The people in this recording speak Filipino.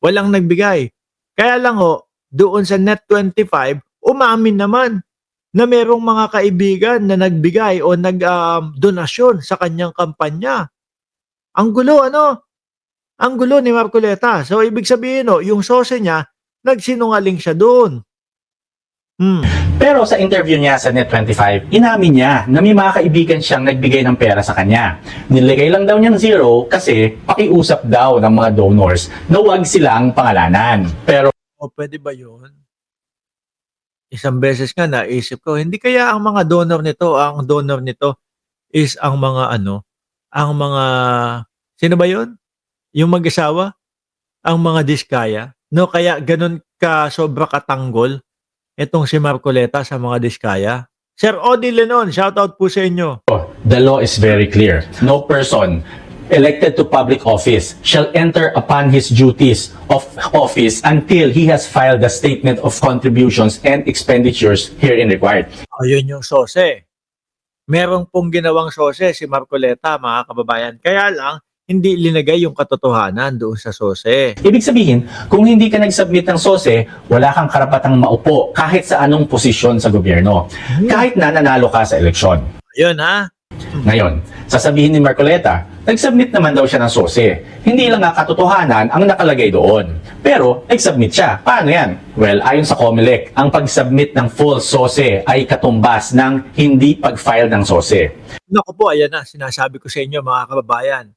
Walang nagbigay. Kaya lang ho, doon sa Net25, umamin naman na merong mga kaibigan na nagbigay o donasyon sa kanyang kampanya. Ang gulo, ano? Ang gulo ni Marcoleta. So, ibig sabihin, no, yung sose niya, nagsinungaling siya doon. Pero sa interview niya sa Net25, inamin niya na may mga kaibigan siyang nagbigay ng pera sa kanya. Nilagay lang daw niyang zero kasi pakiusap daw ng mga donors na huwag silang pangalanan. Pero O, pwede ba yun? Isang beses nga naisip ko, hindi kaya ang mga donor nito is ang mga ang mga, sino ba yun? Yung mag-asawa? Ang mga diskaya? No, kaya ganun ka sobra katanggol itong si Marcoleta sa mga diskaya. Sir Odi Lenon, shoutout po sa inyo. the law is very clear. No person elected to public office shall enter upon his duties of office until he has filed a statement of contributions and expenditures herein required. Ayun yung sose. Merong pong ginawang sose si Marcoleta, mga kababayan. Kaya lang, hindi linagay yung katotohanan doon sa sose. Ibig sabihin, kung hindi ka nag-submit ng SOSE, wala kang karapatang maupo kahit sa anong posisyon sa gobyerno. Kahit na nanalo ka sa eleksyon. Ayun ha. Ngayon, sasabihin ni Marcoleta, nag-submit naman daw siya ng SOSE. Hindi lang nga katotohanan ang nakalagay doon. Pero, nag-submit siya. Paano yan? Well, ayon sa COMELEC, ang pag-submit ng full SOSE ay katumbas ng hindi pag-file ng SOSE. Naku po, ayan na, sinasabi ko sa inyo mga kababayan.